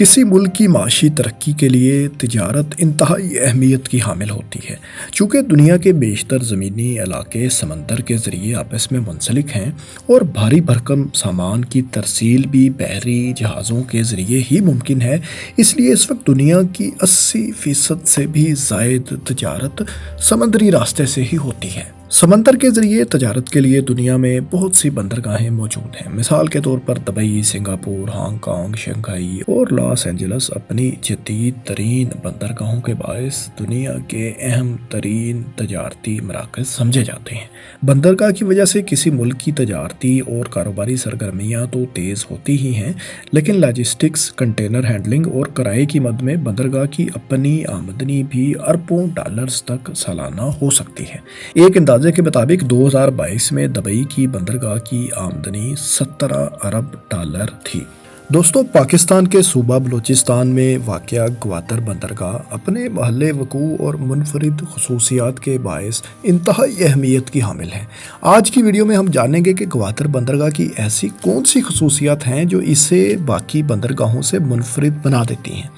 کسی ملک کی معاشی ترقی کے لیے تجارت انتہائی اہمیت کی حامل ہوتی ہے۔ چونکہ دنیا کے بیشتر زمینی علاقے سمندر کے ذریعے آپس میں منسلک ہیں اور بھاری بھرکم سامان کی ترسیل بھی بحری جہازوں کے ذریعے ہی ممکن ہے، اس لیے اس وقت دنیا کی 80% سے بھی زائد تجارت سمندری راستے سے ہی ہوتی ہے۔ سمندر کے ذریعے تجارت کے لیے دنیا میں بہت سی بندرگاہیں موجود ہیں۔ مثال کے طور پر Dubai, Singapore, Hong Kong, Shanghai اور لاس اینجلس اپنی جدید ترین بندرگاہوں کے باعث دنیا کے اہم ترین تجارتی مراکز سمجھے جاتے ہیں۔ بندرگاہ کی وجہ سے کسی ملک کی تجارتی اور کاروباری سرگرمیاں تو تیز ہوتی ہی ہیں، لیکن لاجسٹکس، کنٹینر ہینڈلنگ اور کرائے کی مد میں بندرگاہ کی اپنی آمدنی بھی اربوں ڈالرز تک سالانہ ہو سکتی ہے۔ ایک اندازے کے مطابق 2022 میں دبئی کی بندرگاہ کی آمدنی 17 ارب ڈالر تھی۔ دوستو، پاکستان کے صوبہ بلوچستان میں واقع گوادر بندرگاہ اپنے محل وقوع اور منفرد خصوصیات کے باعث انتہائی اہمیت کی حامل ہے۔ آج کی ویڈیو میں ہم جانیں گے کہ گوادر بندرگاہ کی ایسی کون سی خصوصیات ہیں جو اسے باقی بندرگاہوں سے منفرد بنا دیتی ہیں،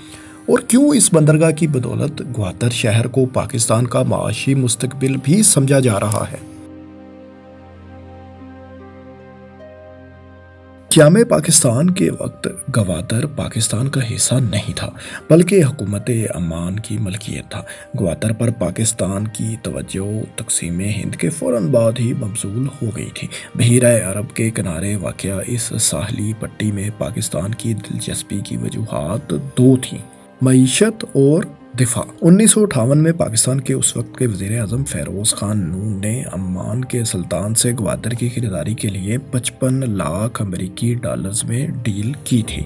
اور کیوں اس بندرگاہ کی بدولت گوادر شہر کو پاکستان کا معاشی مستقبل بھی سمجھا جا رہا ہے۔ قیام پاکستان کے وقت گوادر پاکستان کا حصہ نہیں تھا، بلکہ حکومت عمان کی ملکیت تھا۔ گوادر پر پاکستان کی توجہ تقسیم ہند کے فوراً بعد ہی مبذول ہو گئی تھی۔ بحیرہ عرب کے کنارے واقع اس ساحلی پٹی میں پاکستان کی دلچسپی کی وجوہات دو تھیں: معیشت اور دفاع۔ 1958 میں پاکستان کے اس وقت کے وزیر اعظم فیروز خان نون نے عمان کے سلطان سے گوادر کی خریداری کے لیے 55 لاکھ امریکی ڈالرز میں ڈیل کی تھی۔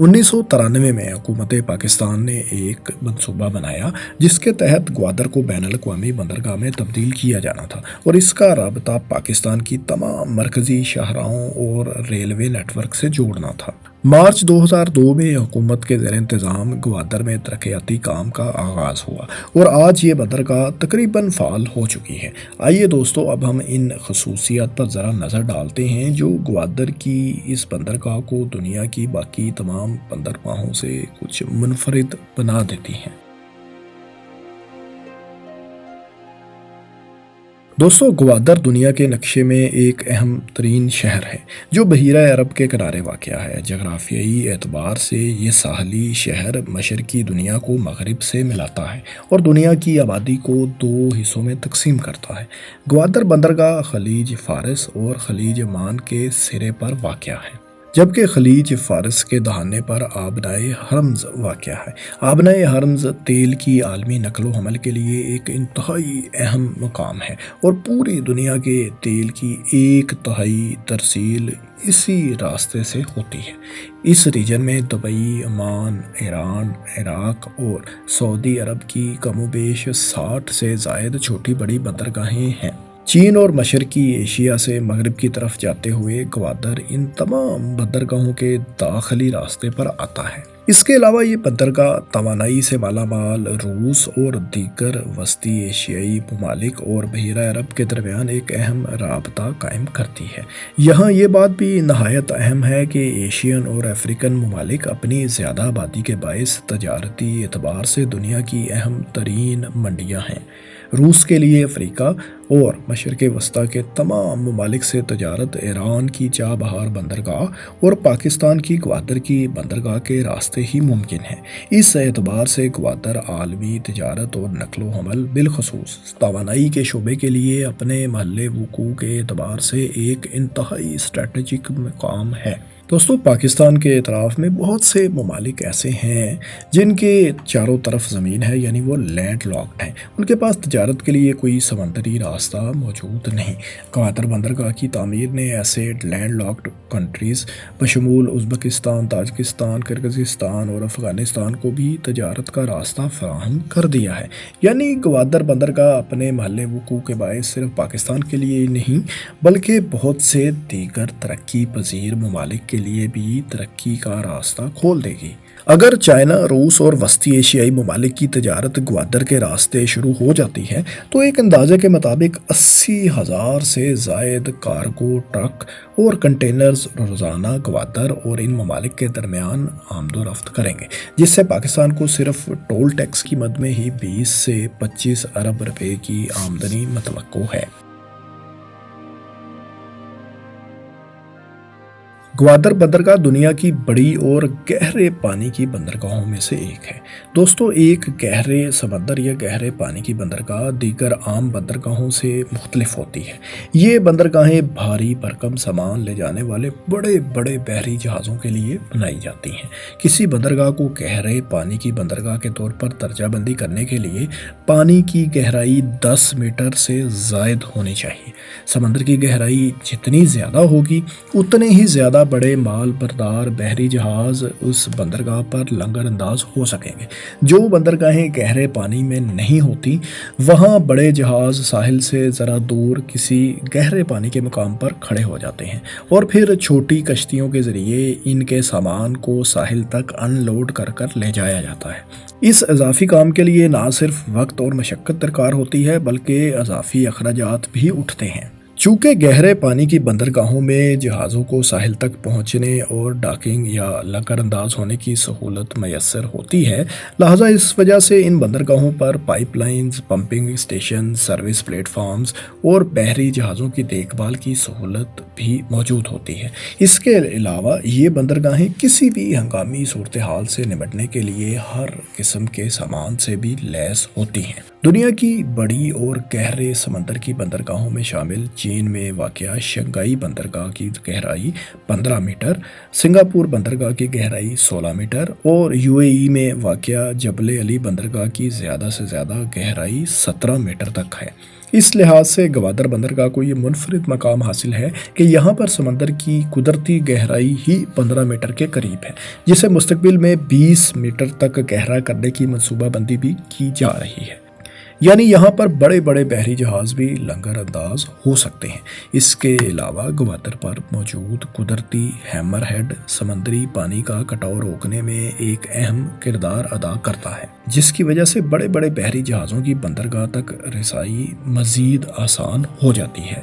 1993 میں حکومت پاکستان نے ایک منصوبہ بنایا جس کے تحت گوادر کو بین الاقوامی بندرگاہ میں تبدیل کیا جانا تھا اور اس کا رابطہ پاکستان کی تمام مرکزی شاہراہوں اور ریلوے نیٹ ورک سے جوڑنا تھا۔ مارچ 2002 میں حکومت کے زیر انتظام گوادر میں ترقیاتی کام کا آغاز ہوا اور آج یہ بندرگاہ تقریباً فعال ہو چکی ہے۔ آئیے دوستو، اب ہم ان خصوصیات پر ذرا نظر ڈالتے ہیں جو گوادر کی اس بندرگاہ کو دنیا کی باقی تمام بندرگاہوں سے کچھ منفرد بنا دیتی ہیں۔ دوستو، گوادر دنیا کے نقشے میں ایک اہم ترین شہر ہے جو بحیرہ عرب کے کنارے واقع ہے۔ جغرافیائی اعتبار سے یہ ساحلی شہر مشرقی دنیا کو مغرب سے ملاتا ہے اور دنیا کی آبادی کو دو حصوں میں تقسیم کرتا ہے۔ گوادر بندرگاہ خلیج فارس اور خلیج عمان کے سرے پر واقع ہے، جبکہ خلیج فارس کے دہانے پر آبنائے ہرمز واقع ہے۔ آبنائے ہرمز تیل کی عالمی نقل و حمل کے لیے ایک انتہائی اہم مقام ہے اور پوری دنیا کے تیل کی 1/3 ترسیل اسی راستے سے ہوتی ہے۔ اس ریجن میں دبئی، عمان، ایران، عراق اور سعودی عرب کی کم و بیش 60 سے زائد چھوٹی بڑی بندرگاہیں ہیں۔ چین اور مشرقی ایشیا سے مغرب کی طرف جاتے ہوئے گوادر ان تمام بندرگاہوں کے داخلی راستے پر آتا ہے۔ اس کے علاوہ یہ بندرگاہ توانائی سے مالا مال روس اور دیگر وسطی ایشیائی ممالک اور بحیرہ عرب کے درمیان ایک اہم رابطہ قائم کرتی ہے۔ یہاں یہ بات بھی نہایت اہم ہے کہ ایشین اور افریقن ممالک اپنی زیادہ آبادی کے باعث تجارتی اعتبار سے دنیا کی اہم ترین منڈیاں ہیں۔ روس کے لیے افریقہ اور مشرق وسطیٰ کے تمام ممالک سے تجارت ایران کی چابہار بندرگاہ اور پاکستان کی گوادر کی بندرگاہ کے راستے ہی ممکن ہے۔ اس اعتبار سے گوادر عالمی تجارت اور نقل و حمل، بالخصوص توانائی کے شعبے کے لیے اپنے محل وقوع کے اعتبار سے ایک انتہائی اسٹریٹجک مقام ہے۔ دوستو، پاکستان کے اطراف میں بہت سے ممالک ایسے ہیں جن کے چاروں طرف زمین ہے، یعنی وہ لینڈ لاکڈ ہیں۔ ان کے پاس تجارت کے لیے کوئی سمندری راستہ موجود نہیں۔ گوادر بندرگاہ کی تعمیر نے ایسے لینڈ لاکڈ کنٹریز بشمول ازبکستان، تاجکستان، کرغزستان اور افغانستان کو بھی تجارت کا راستہ فراہم کر دیا ہے۔ یعنی گوادر بندرگاہ اپنے محل وقوع کے باعث صرف پاکستان کے لیے ہی نہیں بلکہ بہت سے دیگر ترقی پذیر ممالک کے لیے بھی ترقی کا راستہ کھول دے گی۔ اگر چائنا، روس اور وسطی ایشیائی ممالک کی تجارت گوادر کے راستے شروع ہو جاتی ہے تو ایک اندازے کے مطابق 80,000 سے زائد کارگو ٹرک اور کنٹینرز روزانہ گوادر اور ان ممالک کے درمیان آمد و رفت کریں گے، جس سے پاکستان کو صرف ٹول ٹیکس کی مد میں ہی 20 سے 25 ارب روپے کی آمدنی متوقع ہے۔ گوادر بندرگاہ دنیا کی بڑی اور گہرے پانی کی بندرگاہوں میں سے ایک ہے۔ دوستو، ایک گہرے سمندر یا گہرے پانی کی بندرگاہ دیگر عام بندرگاہوں سے مختلف ہوتی ہے۔ یہ بندرگاہیں بھاری بھرکم سامان لے جانے والے بڑے بڑے بحری جہازوں کے لیے بنائی جاتی ہیں۔ کسی بندرگاہ کو گہرے پانی کی بندرگاہ کے طور پر درجہ بندی کرنے کے لیے پانی کی گہرائی 10 میٹر سے زائد ہونی چاہیے۔ سمندر کی گہرائی جتنی زیادہ ہوگی اتنے ہی زیادہ بڑے مال بردار بحری جہاز اس بندرگاہ پر لنگر انداز ہو سکیں گے۔ جو بندرگاہیں گہرے پانی میں نہیں ہوتی وہاں بڑے جہاز ساحل سے ذرا دور کسی گہرے پانی کے مقام پر کھڑے ہو جاتے ہیں اور پھر چھوٹی کشتیوں کے ذریعے ان کے سامان کو ساحل تک ان لوڈ کر کر لے جایا جاتا ہے۔ اس اضافی کام کے لیے نہ صرف وقت اور مشقت درکار ہوتی ہے بلکہ اضافی اخراجات بھی اٹھتے ہیں۔ چونکہ گہرے پانی کی بندرگاہوں میں جہازوں کو ساحل تک پہنچنے اور ڈاکنگ یا لنگر انداز ہونے کی سہولت میسر ہوتی ہے، لہٰذا اس وجہ سے ان بندرگاہوں پر pipelines, pumping station, service platforms اور بحری جہازوں کی دیکھ بھال کی سہولت بھی موجود ہوتی ہے۔ اس کے علاوہ یہ بندرگاہیں کسی بھی ہنگامی صورتحال سے نمٹنے کے لیے ہر قسم کے سامان سے بھی لیس ہوتی ہیں۔ دنیا کی بڑی اور گہرے سمندر کی بندرگاہوں میں شامل چین میں واقع شنگھائی بندرگاہ کی گہرائی 15 میٹر، سنگاپور بندرگاہ کی گہرائی 16 میٹر اور UAE میں واقع جبل علی بندرگاہ کی زیادہ سے زیادہ گہرائی 17 میٹر تک ہے۔ اس لحاظ سے گوادر بندرگاہ کو یہ منفرد مقام حاصل ہے کہ یہاں پر سمندر کی قدرتی گہرائی ہی 15 میٹر کے قریب ہے، جسے مستقبل میں 20 میٹر تک گہرا کرنے کی منصوبہ بندی بھی کی جا رہی ہے۔ یعنی یہاں پر بڑے بڑے بحری جہاز بھی لنگر انداز ہو سکتے ہیں۔ اس کے علاوہ گوادر پر موجود قدرتی ہیمر ہیڈ سمندری پانی کا کٹاؤ روکنے میں ایک اہم کردار ادا کرتا ہے، جس کی وجہ سے بڑے بڑے بحری جہازوں کی بندرگاہ تک رسائی مزید آسان ہو جاتی ہے۔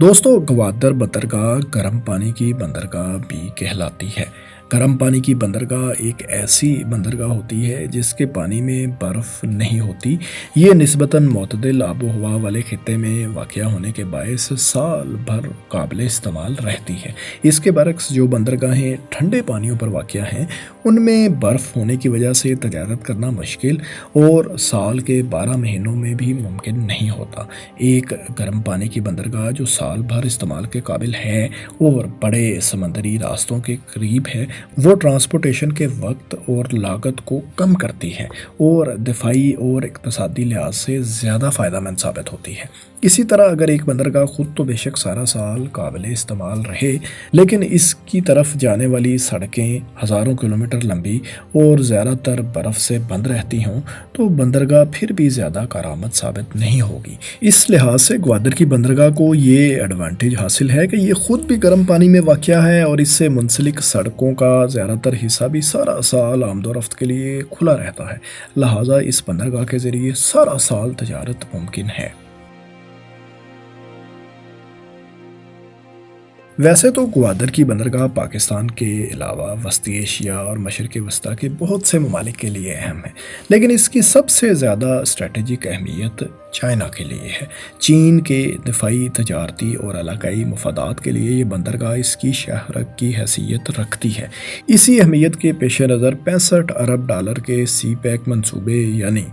دوستو، گوادر بندرگاہ گرم پانی کی بندرگاہ بھی کہلاتی ہے۔ گرم پانی کی بندرگاہ ایک ایسی بندرگاہ ہوتی ہے جس کے پانی میں برف نہیں ہوتی۔ یہ نسبتاً معتدل آب و ہوا والے خطے میں واقع ہونے کے باعث سال بھر قابل استعمال رہتی ہے۔ اس کے برعکس جو بندرگاہیں ٹھنڈے پانیوں پر واقع ہیں ان میں برف ہونے کی وجہ سے تجارت کرنا مشکل اور سال کے 12 مہینوں میں بھی ممکن نہیں ہوتا۔ ایک گرم پانی کی بندرگاہ جو سال بھر استعمال کے قابل ہے اور بڑے سمندری راستوں کے قریب ہے، وہ ٹرانسپورٹیشن کے وقت اور لاگت کو کم کرتی ہے اور دفاعی اور اقتصادی لحاظ سے زیادہ فائدہ مند ثابت ہوتی ہے۔ اسی طرح اگر ایک بندرگاہ خود تو بے شک سارا سال قابل استعمال رہے، لیکن اس کی طرف جانے والی سڑکیں ہزاروں کلومیٹر لمبی اور زیادہ تر برف سے بند رہتی ہوں تو بندرگاہ پھر بھی زیادہ کارآمد ثابت نہیں ہوگی۔ اس لحاظ سے گوادر کی بندرگاہ کو یہ ایڈوانٹیج حاصل ہے کہ یہ خود بھی گرم پانی میں واقع ہے اور اس سے منسلک سڑکوں کا زیادہ تر حصہ بھی سارا سال آمد و رفت کے لیے کھلا رہتا ہے، لہٰذا اس بندرگاہ کے ذریعے سارا سال تجارت ممکن ہے۔ ویسے تو گوادر کی بندرگاہ پاکستان کے علاوہ وسطی ایشیا اور مشرق وسطیٰ کے بہت سے ممالک کے لیے اہم ہے، لیکن اس کی سب سے زیادہ اسٹریٹجک اہمیت چائنا کے لیے ہے۔ چین کے دفاعی، تجارتی اور علاقائی مفادات کے لیے یہ بندرگاہ اس کی شاہراہ کی حیثیت رکھتی ہے۔ اسی اہمیت کے پیش نظر 65 ارب ڈالر کے سی پیک منصوبے یعنی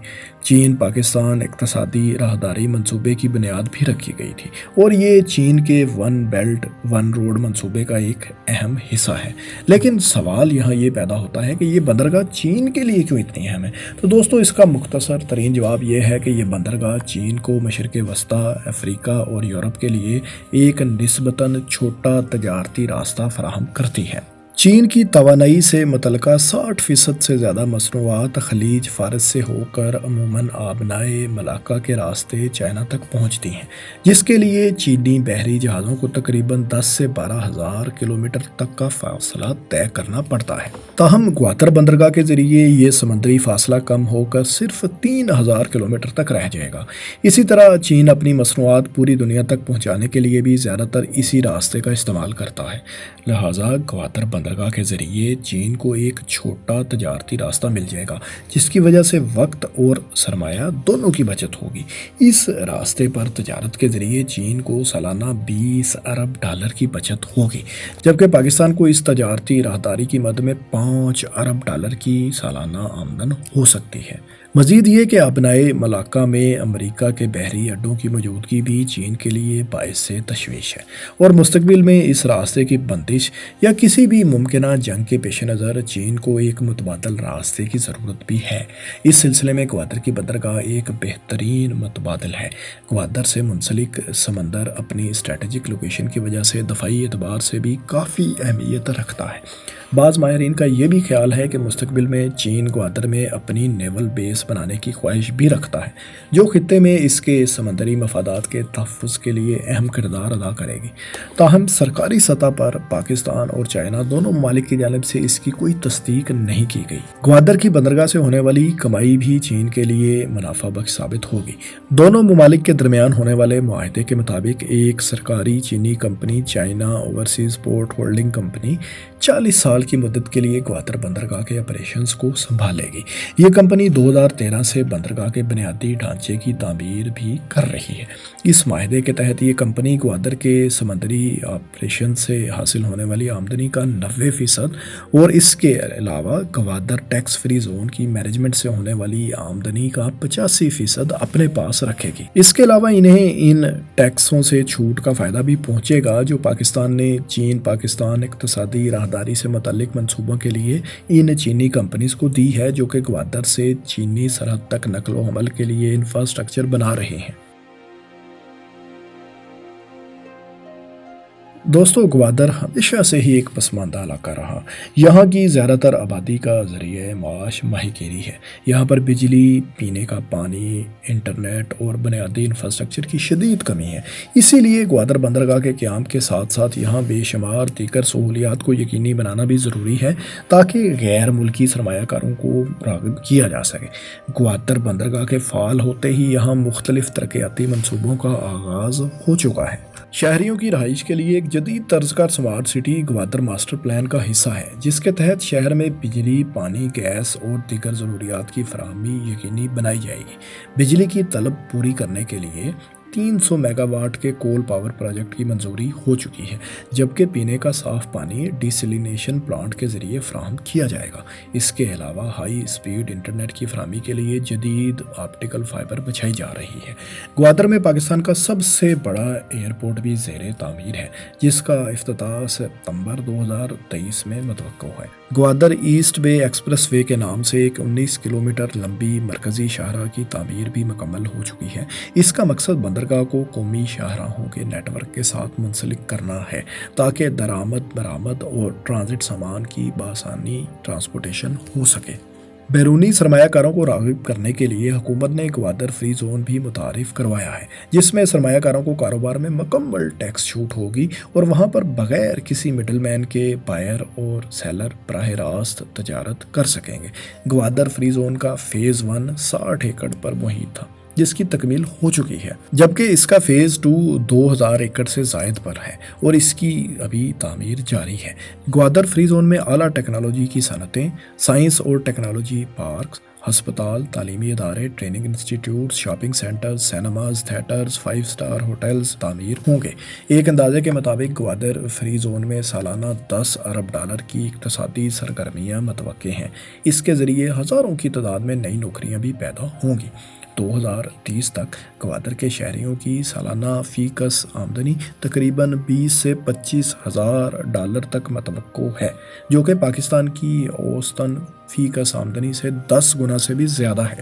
چین پاکستان اقتصادی راہداری منصوبے کی بنیاد بھی رکھی گئی تھی اور یہ چین کے ون بیلٹ ون روڈ منصوبے کا ایک اہم حصہ ہے۔ لیکن سوال یہاں یہ پیدا ہوتا ہے کہ یہ بندرگاہ چین کے لیے کیوں اتنی اہم ہے؟ تو دوستو، اس کا مختصر ترین جواب یہ ہے کہ یہ بندرگاہ چین کو مشرق وسطیٰ، افریقہ اور یورپ کے لیے ایک نسبتاً چھوٹا تجارتی راستہ فراہم کرتی ہے۔ چین کی توانائی سے متعلقہ 60% سے زیادہ مصنوعات خلیج فارس سے ہو کر عموماً آبنائے ملاکا کے راستے چائنا تک پہنچتی ہیں، جس کے لیے چینی بحری جہازوں کو تقریباً 10 سے 12 ہزار کلومیٹر تک کا فاصلہ طے کرنا پڑتا ہے۔ تاہم گواتر بندرگاہ کے ذریعے یہ سمندری فاصلہ کم ہو کر صرف 3,000 کلومیٹر تک رہ جائے گا۔ اسی طرح چین اپنی مصنوعات پوری دنیا تک پہنچانے کے لیے بھی زیادہ تر اسی راستے کا استعمال کرتا ہے، لہٰذا گواتر بندرگاہ کے ذریعے چین کو ایک چھوٹا تجارتی راستہ مل جائے گا، جس کی وجہ سے وقت اور سرمایہ دونوں کی بچت ہوگی۔ اس راستے پر تجارت کے ذریعے چین کو سالانہ 20 ارب ڈالر کی بچت ہوگی، جبکہ پاکستان کو اس تجارتی راہداری کی مد میں 5 ارب ڈالر کی سالانہ آمدن ہو سکتی ہے۔ مزید یہ کہ آبنائے ملاکا میں امریکہ کے بحری اڈوں کی موجودگی بھی چین کے لیے باعث تشویش ہے، اور مستقبل میں اس راستے کی بندش یا کسی بھی ممکنہ جنگ کے پیش نظر چین کو ایک متبادل راستے کی ضرورت بھی ہے۔ اس سلسلے میں گوادر کی بندرگاہ ایک بہترین متبادل ہے۔ گوادر سے منسلک سمندر اپنی اسٹریٹجک لوکیشن کی وجہ سے دفاعی اعتبار سے بھی کافی اہمیت رکھتا ہے۔ بعض ماہرین کا یہ بھی خیال ہے کہ مستقبل میں چین گوادر میں اپنی نیول بیس بنانے کی خواہش بھی رکھتا ہے، جو خطے میں اس کے سمندری مفادات کے تحفظ کے لیے اہم کردار ادا کرے گی۔ تاہم سرکاری سطح پر پاکستان اور چائنا دونوں ممالک کی جانب سے اس کی کوئی تصدیق نہیں کی گئی۔ گوادر کی بندرگاہ سے ہونے والی کمائی بھی چین کے لیے منافع بخش ثابت ہوگی۔ دونوں ممالک کے درمیان ہونے والے معاہدے کے مطابق ایک سرکاری چینی company China overseas port holding company 40 سال کی مدت کے لیے گوادر بندرگاہ کے آپریشنز کو سنبھالے گی۔ یہ کمپنی 2013 سے بندرگاہ کے بنیادی ڈھانچے کی تعمیر بھی کر رہی ہے۔ اس معاہدے کے تحت یہ کمپنی گوادر کے سمندری آپریشن سے حاصل ہونے والی آمدنی کا 90% اور اس کے علاوہ گوادر ٹیکس فری زون کی مینجمنٹ سے ہونے والی آمدنی کا 85% اپنے پاس رکھے گی۔ اس کے علاوہ انہیں ان ٹیکسوں سے چھوٹ کا فائدہ بھی پہنچے گا جو پاکستان نے چین پاکستان اقتصادی راہداری سے متعلق منصوبوں کے لیے ان چینی کمپنیز کو دی ہے، جو کہ گوادر سے چینی سرحد تک نقل و حمل کے لیے انفراسٹرکچر بنا رہے ہیں۔ دوستو، گوادر ہمیشہ سے ہی ایک پسماندہ علاقہ رہا۔ یہاں کی زیادہ تر آبادی کا ذریعہ معاش ماہی گیری ہے۔ یہاں پر بجلی، پینے کا پانی، انٹرنیٹ اور بنیادی انفراسٹرکچر کی شدید کمی ہے۔ اسی لیے گوادر بندرگاہ کے قیام کے ساتھ ساتھ یہاں بے شمار دیگر سہولیات کو یقینی بنانا بھی ضروری ہے تاکہ غیر ملکی سرمایہ کاروں کو راغب کیا جا سکے۔ گوادر بندرگاہ کے فعال ہوتے ہی یہاں مختلف ترقیاتی منصوبوں کا آغاز ہو چکا ہے۔ شہریوں کی رہائش کے لیے ایک جدید طرز کا smart city Gwadar master plan کا حصہ ہے، جس کے تحت شہر میں بجلی، پانی، گیس اور دیگر ضروریات کی فراہمی یقینی بنائی جائے گی۔ بجلی کی طلب پوری کرنے کے لیے 300 میگا واٹ کے کول پاور پروجیکٹ کی منظوری ہو چکی ہے، جبکہ پینے کا صاف پانی ڈیسلینیشن پلانٹ کے ذریعے فراہم کیا جائے گا۔ اس کے علاوہ ہائی سپیڈ انٹرنیٹ کی فراہمی کے لیے جدید آپٹیکل فائبر بچھائی جا رہی ہے۔ گوادر میں پاکستان کا سب سے بڑا ایئرپورٹ بھی زیر تعمیر ہے، جس کا افتتاح ستمبر 2023 میں متوقع ہے۔ گوادر ایسٹ بے ایکسپریس وے کے نام سے ایک 19 کلومیٹر لمبی مرکزی شاہراہ کی تعمیر بھی مکمل ہو چکی ہے۔ اس کا مقصد بندرگاہ کو قومی شاہراہوں کے نیٹ ورک کے ساتھ منسلک کرنا ہے تاکہ درآمد، برآمد اور ٹرانزٹ سامان کی بآسانی ٹرانسپورٹیشن ہو سکے۔ بیرونی سرمایہ کاروں کو راغب کرنے کے لیے حکومت نے گوادر فری زون بھی متعارف کروایا ہے، جس میں سرمایہ کاروں کو کاروبار میں مکمل ٹیکس چھوٹ ہوگی اور وہاں پر بغیر کسی مڈل مین کے بائر اور سیلر براہ راست تجارت کر سکیں گے۔ گوادر فری زون کا فیز 1 60 ایکڑ پر محیط تھا، جس کی تکمیل ہو چکی ہے، جبکہ اس کا فیز 2 2000 ایکڑ سے زائد پر ہے اور اس کی ابھی تعمیر جاری ہے۔ گوادر فری زون میں اعلیٰ ٹیکنالوجی کی صنعتیں، سائنس اور ٹیکنالوجی پارکس، ہسپتال، تعلیمی ادارے، training institutes, shopping centres, cinemas, theatres, 5 star hotels تعمیر ہوں گے۔ ایک اندازے کے مطابق گوادر فری زون میں سالانہ 10 ارب ڈالر کی اقتصادی سرگرمیاں متوقع ہیں۔ اس کے ذریعے ہزاروں کی تعداد میں نئی نوکریاں بھی پیدا ہوں گی۔ 2030 تک گوادر کے شہریوں کی سالانہ فی کس آمدنی تقریباً 20 سے 25 ہزار ڈالر تک متوقع ہے، جو کہ پاکستان کی اوسطاً فی کس آمدنی سے 10 گنا سے بھی زیادہ ہے۔